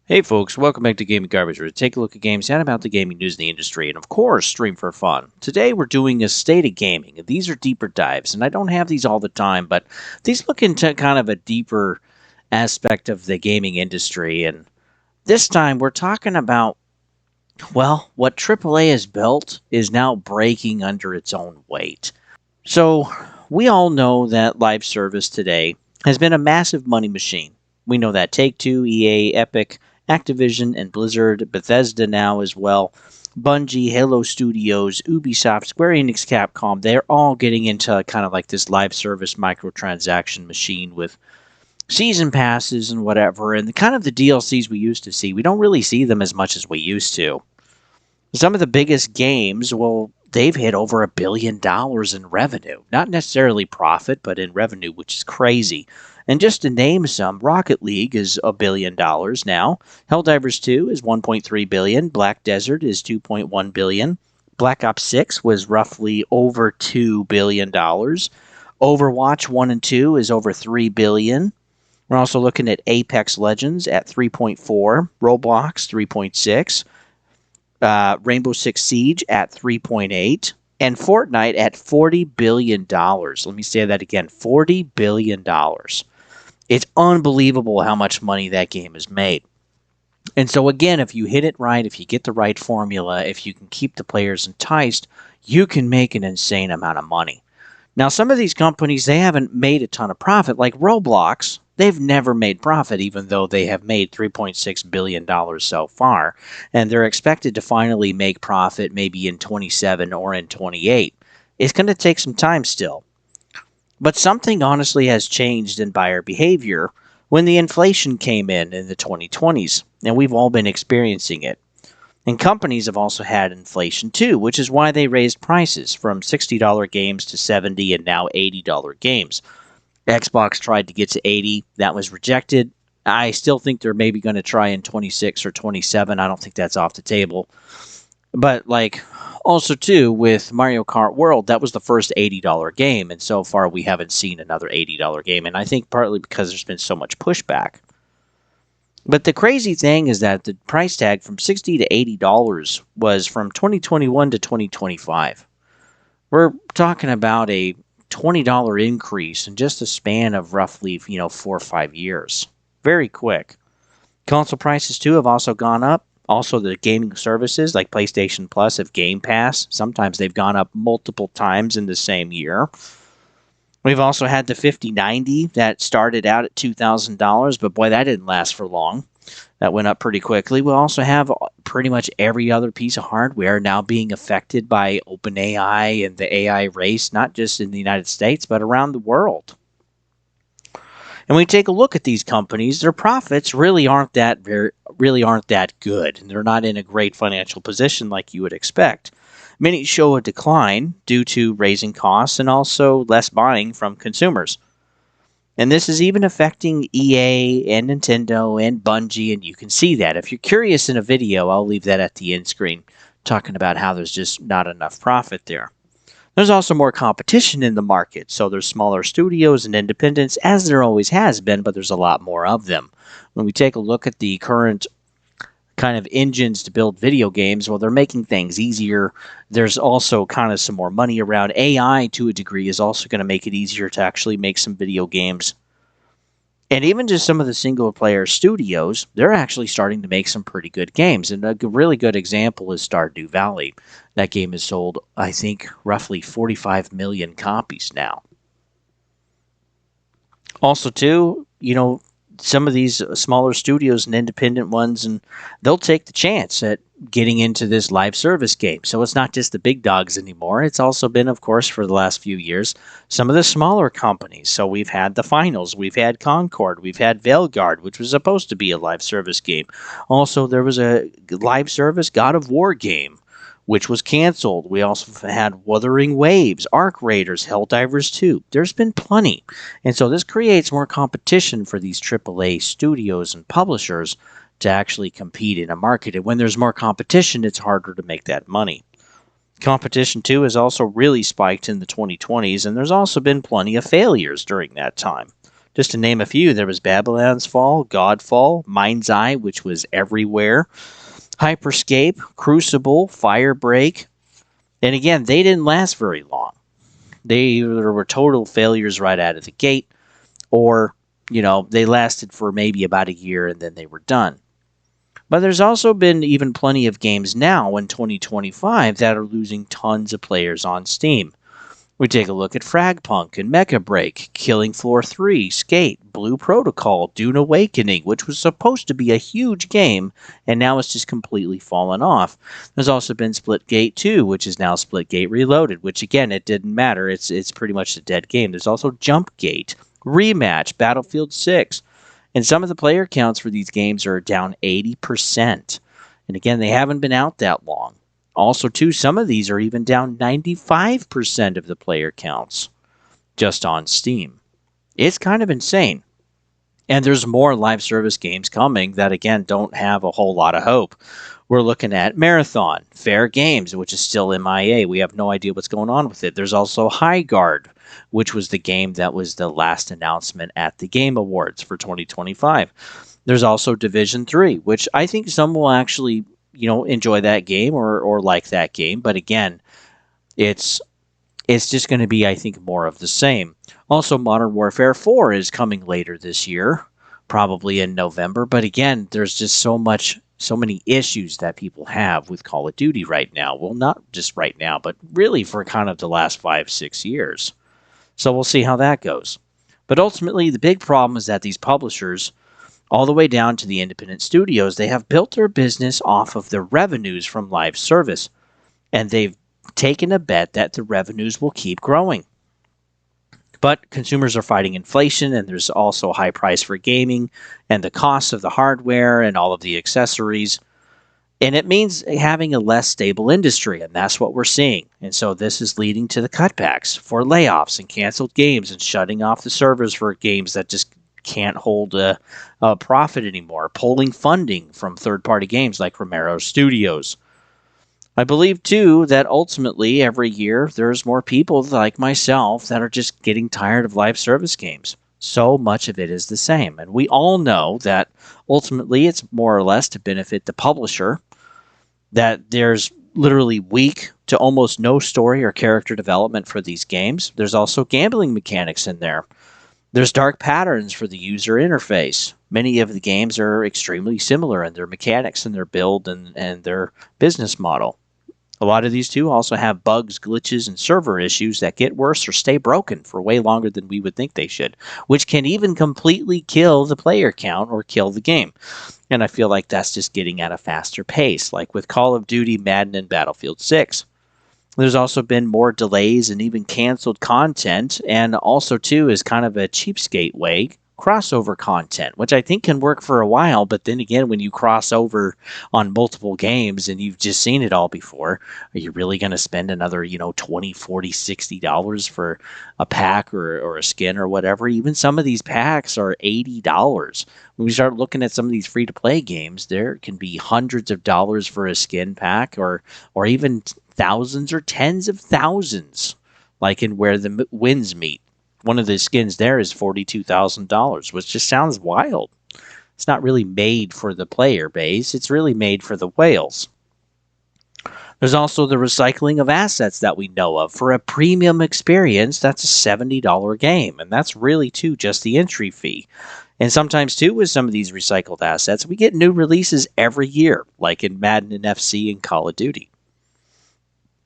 Hey folks, welcome back to Gaming Garbage, where we take a look at games and about the gaming news in the industry, and of course, stream for fun. Today we're doing a state of gaming. These are deeper dives, and I don't have these all the time, but these look into kind of a deeper aspect of the gaming industry. And this time we're talking about, well, what AAA has built is now breaking under its own weight. So we all know that live service today has been a massive money machine. We know that Take-Two, EA, Epic, Activision, and Blizzard, Bethesda now as well, Bungie, Halo Studios, Ubisoft, Square Enix, Capcom, they're all getting into kind of like this live service microtransaction machine with season passes and whatever, and the kind of the DLCs we used to see. We don't really see them as much as we used to. Some of the biggest games, well, they've hit over $1 billion in revenue. Not necessarily profit, but in revenue, which is crazy. And just to name some, Rocket League is $1 billion now. Helldivers 2 is $1.3 billion. Black Desert is $2.1 billion. Black Ops 6 was roughly over $2 billion. Overwatch 1 and 2 is over $3 billion. We're also looking at Apex Legends at 3.4, Roblox 3.6, Rainbow Six Siege at 3.8, and Fortnite at $40 billion. Let me say that again, $40 billion. It's unbelievable how much money that game has made. And so again, if you hit it right, if you get the right formula, if you can keep the players enticed, you can make an insane amount of money. Now, some of these companies, they haven't made a ton of profit, like Roblox. They've never made profit, even though they have made $3.6 billion so far. And they're expected to finally make profit maybe in 27 or in 28. It's going to take some time still. But something honestly has changed in buyer behavior when the inflation came in the 2020s, and we've all been experiencing it. And companies have also had inflation too, which is why they raised prices from $60 games to $70 and now $80 games. Xbox tried to get to 80, that was rejected. I still think they're maybe going to try in 26 or 27. I don't think that's off the table. But like also too with Mario Kart World, that was the first $80 game, and so far we haven't seen another $80 game, and I think partly because there's been so much pushback. But the crazy thing is that the price tag from $60 to $80 was from 2021 to 2025. We're talking about a $20 increase in just a span of roughly, 4 or 5 years. Very quick. Console prices too have also gone up. Also, the gaming services like PlayStation Plus have Game Pass. Sometimes they've gone up multiple times in the same year. We've also had the 5090 that started out at $2,000, but boy, that didn't last for long. That went up pretty quickly. We also have pretty much every other piece of hardware now being affected by OpenAI and the AI race, not just in the United States, but around the world. And when we take a look at these companies, their profits really aren't that good, and they're not in a great financial position like you would expect. Many show a decline due to raising costs and also less buying from consumers. And this is even affecting EA and Nintendo and Bungie, and you can see that. If you're curious in a video, I'll leave that at the end screen, talking about how there's just not enough profit there. There's also more competition in the market, so there's smaller studios and independents, as there always has been, but there's a lot more of them. When we take a look at the current kind of engines to build video games, well, they're making things easier. There's also kind of some more money around. AI, to a degree, is also going to make it easier to actually make some video games. And even just some of the single-player studios, they're actually starting to make some pretty good games. And a really good example is Stardew Valley. That game has sold, I think, roughly 45 million copies now. Also, too, some of these smaller studios and independent ones, and they'll take the chance at getting into this live service game. So it's not just the big dogs anymore. It's also been, of course, for the last few years, some of the smaller companies. So we've had the Finals, we've had Concord, we've had Veilguard, which was supposed to be a live service game. Also, there was a live service God of War game, which was canceled. We also had Wuthering Waves, Arc Raiders, Helldivers 2. There's been plenty. And so this creates more competition for these AAA studios and publishers to actually compete in a market. And when there's more competition, it's harder to make that money. Competition, too, has also really spiked in the 2020s, and there's also been plenty of failures during that time. Just to name a few, there was Babylon's Fall, Godfall, Mind's Eye, which was everywhere, Hyperscape, Crucible, Firebreak. And again, they didn't last very long. They either were total failures right out of the gate, or, they lasted for maybe about a year and then they were done. But there's also been even plenty of games now in 2025 that are losing tons of players on Steam. We take a look at Fragpunk and Mecha Break, Killing Floor 3, Skate, Blue Protocol, Dune Awakening, which was supposed to be a huge game, and now it's just completely fallen off. There's also been Splitgate 2, which is now Splitgate Reloaded, which again, it didn't matter. It's pretty much a dead game. There's also Jumpgate, Rematch, Battlefield 6. And some of the player counts for these games are down 80%. And again, they haven't been out that long. Also, too, some of these are even down 95% of the player counts just on Steam. It's kind of insane. And there's more live service games coming that, again, don't have a whole lot of hope. We're looking at Marathon, Fair Games, which is still MIA. We have no idea what's going on with it. There's also High Guard, which was the game that was the last announcement at the Game Awards for 2025. There's also Division 3, which I think some will actually, enjoy that game or like that game. But again, it's just going to be, I think, more of the same. Also, Modern Warfare 4 is coming later this year, probably in November. But again, there's just so many issues that people have with Call of Duty right now. Well, not just right now, but really for kind of the last 5-6 years. So we'll see how that goes. But ultimately, the big problem is that these publishers, all the way down to the independent studios, they have built their business off of the revenues from live service. And they've taken a bet that the revenues will keep growing. But consumers are fighting inflation, and there's also a high price for gaming, and the cost of the hardware and all of the accessories. And it means having a less stable industry, and that's what we're seeing. And so this is leading to the cutbacks for layoffs and canceled games and shutting off the servers for games that just can't hold a profit anymore, pulling funding from third-party games like Romero Studios. I believe, too, that ultimately every year there's more people like myself that are just getting tired of live service games. So much of it is the same. And we all know that ultimately it's more or less to benefit the publisher, that there's literally weak to almost no story or character development for these games. There's also gambling mechanics in there. There's dark patterns for the user interface. Many of the games are extremely similar in their mechanics and their build and their business model. A lot of these, too, also have bugs, glitches, and server issues that get worse or stay broken for way longer than we would think they should, which can even completely kill the player count or kill the game. And I feel like that's just getting at a faster pace, like with Call of Duty, Madden, and Battlefield 6. There's also been more delays and even canceled content, and also, too, is kind of a cheapskate way, crossover content, which I think can work for a while, but then again, when you cross over on multiple games and you've just seen it all before, are you really going to spend another, $20, $40, $60 for a pack or a skin or whatever? Even some of these packs are $80. When we start looking at some of these free-to-play games, there can be hundreds of dollars for a skin pack or even thousands or tens of thousands, like in Where the Winds Meet. One of the skins there is $42,000, which just sounds wild. It's not really made for the player base. It's really made for the whales. There's also the recycling of assets that we know of. For a premium experience, that's a $70 game, and that's really, too, just the entry fee. And sometimes, too, with some of these recycled assets, we get new releases every year, like in Madden and FC and Call of Duty.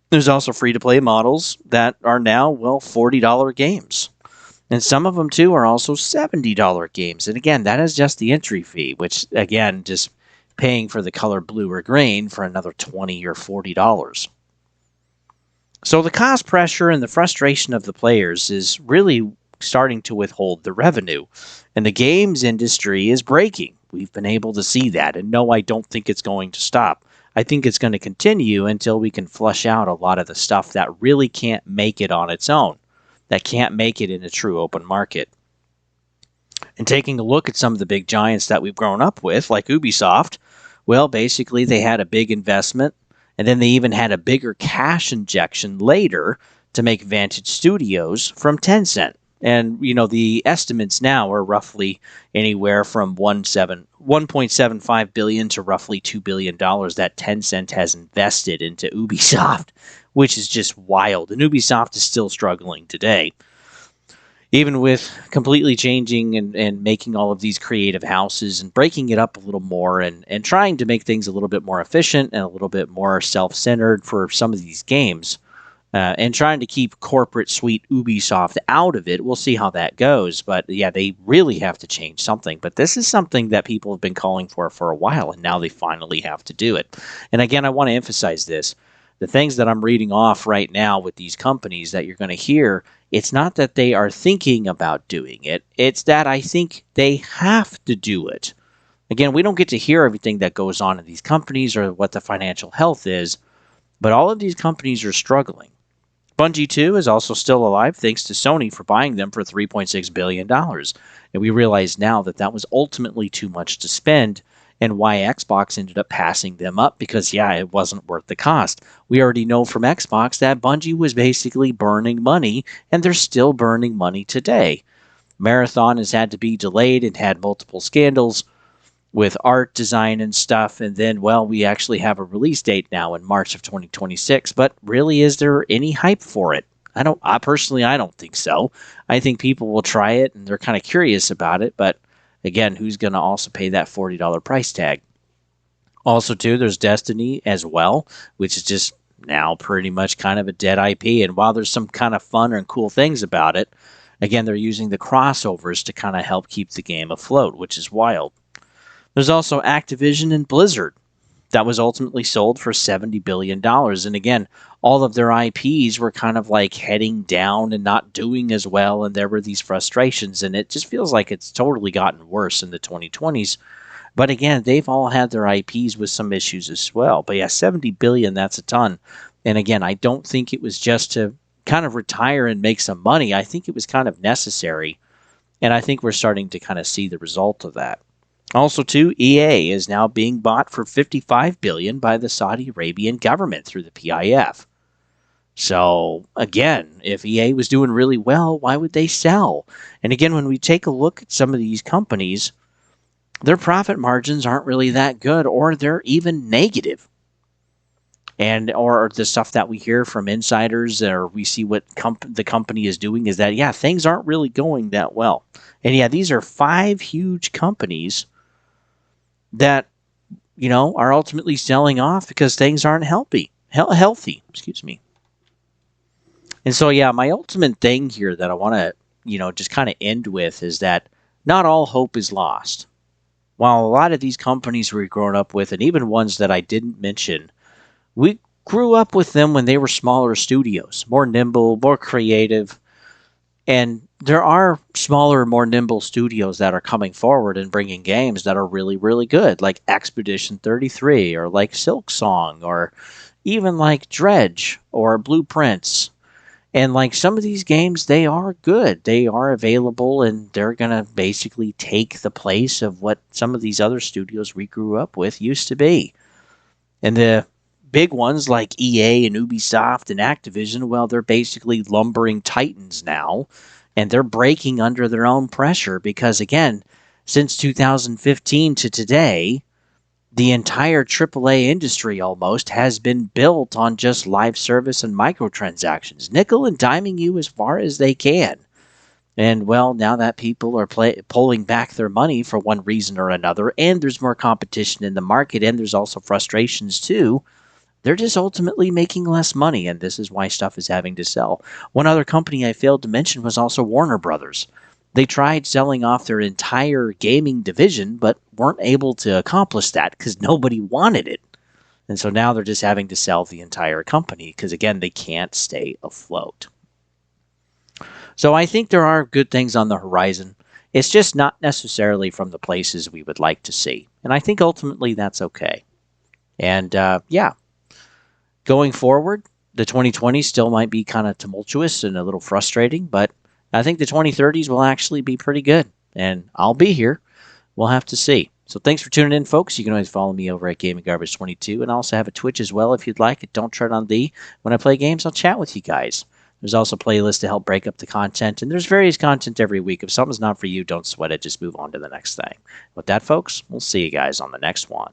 There's also free-to-play models that are now, $40 games. And some of them, too, are also $70 games. And again, that is just the entry fee, which, again, just paying for the color blue or green for another $20 or $40. So the cost pressure and the frustration of the players is really starting to withhold the revenue. And the games industry is breaking. We've been able to see that. And no, I don't think it's going to stop. I think it's going to continue until we can flush out a lot of the stuff that really can't make it on its own, that can't make it in a true open market. And taking a look at some of the big giants that we've grown up with, like Ubisoft, well, basically they had a big investment, and then they even had a bigger cash injection later to make Vantage Studios from Tencent. And the estimates now are roughly anywhere from 1.75 billion to roughly $2 billion that Tencent has invested into Ubisoft, which is just wild. And Ubisoft is still struggling today, even with completely changing and making all of these creative houses and breaking it up a little more, and trying to make things a little bit more efficient and a little bit more self-centered for some of these games, and trying to keep corporate sweet Ubisoft out of it. We'll see how that goes. But yeah, they really have to change something. But this is something that people have been calling for a while, and now they finally have to do it. And again, I want to emphasize this. The things that I'm reading off right now with these companies that you're going to hear, it's not that they are thinking about doing it. It's that I think they have to do it. Again, we don't get to hear everything that goes on in these companies or what the financial health is, but all of these companies are struggling. Bungie 2 is also still alive thanks to Sony for buying them for $3.6 billion. And we realize now that that was ultimately too much to spend, and why Xbox ended up passing them up, because, yeah, it wasn't worth the cost. We already know from Xbox that Bungie was basically burning money, and they're still burning money today. Marathon has had to be delayed and had multiple scandals with art design and stuff. And then, well, we actually have a release date now in March of 2026. But really, is there any hype for it? I personally, I don't think so. I think people will try it and they're kind of curious about it. But again, who's going to also pay that $40 price tag? Also, too, there's Destiny as well, which is just now pretty much kind of a dead IP. And while there's some kind of fun and cool things about it, again, they're using the crossovers to kind of help keep the game afloat, which is wild. There's also Activision and Blizzard that was ultimately sold for $70 billion. And again, all of their IPs were kind of like heading down and not doing as well. And there were these frustrations. And it just feels like it's totally gotten worse in the 2020s. But again, they've all had their IPs with some issues as well. But yeah, 70 billion, that's a ton. And again, I don't think it was just to kind of retire and make some money. I think it was kind of necessary. And I think we're starting to kind of see the result of that. Also, too, EA is now being bought for $55 billion by the Saudi Arabian government through the PIF. So, again, if EA was doing really well, why would they sell? And again, when we take a look at some of these companies, their profit margins aren't really that good, or they're even negative. And or the stuff that we hear from insiders, or we see what the company is doing, is that, yeah, things aren't really going that well. And yeah, these are 5 huge companies that, are ultimately selling off because things aren't healthy. Excuse me. And so, yeah, my ultimate thing here that I want to, just kind of end with is that not all hope is lost. While a lot of these companies we've grown up with, and even ones that I didn't mention, we grew up with them when they were smaller studios, more nimble, more creative. And there are smaller, more nimble studios that are coming forward and bringing games that are really, really good, like Expedition 33, or like Silksong, or even like Dredge, or Blueprints. And like some of these games, they are good. They are available, and they're going to basically take the place of what some of these other studios we grew up with used to be. And the big ones like EA and Ubisoft and Activision, well, they're basically lumbering titans now, and they're breaking under their own pressure because, again, since 2015 to today, the entire AAA industry almost has been built on just live service and microtransactions, nickel and diming you as far as they can. And, well, now that people are pulling back their money for one reason or another, and there's more competition in the market, and there's also frustrations too, they're just ultimately making less money, and this is why stuff is having to sell. One other company I failed to mention was also Warner Brothers. They tried selling off their entire gaming division, but weren't able to accomplish that because nobody wanted it. And so now they're just having to sell the entire company because, again, they can't stay afloat. So I think there are good things on the horizon. It's just not necessarily from the places we would like to see. And I think ultimately that's okay. And, yeah. Going forward, the 2020s still might be kind of tumultuous and a little frustrating, but I think the 2030s will actually be pretty good, and I'll be here. We'll have to see. So thanks for tuning in, folks. You can always follow me over at Gaming Garbage 22, and I also have a Twitch as well if you'd like it. Don't tread on thee. When I play games, I'll chat with you guys. There's also playlists to help break up the content, and there's various content every week. If something's not for you, don't sweat it. Just move on to the next thing. With that, folks, we'll see you guys on the next one.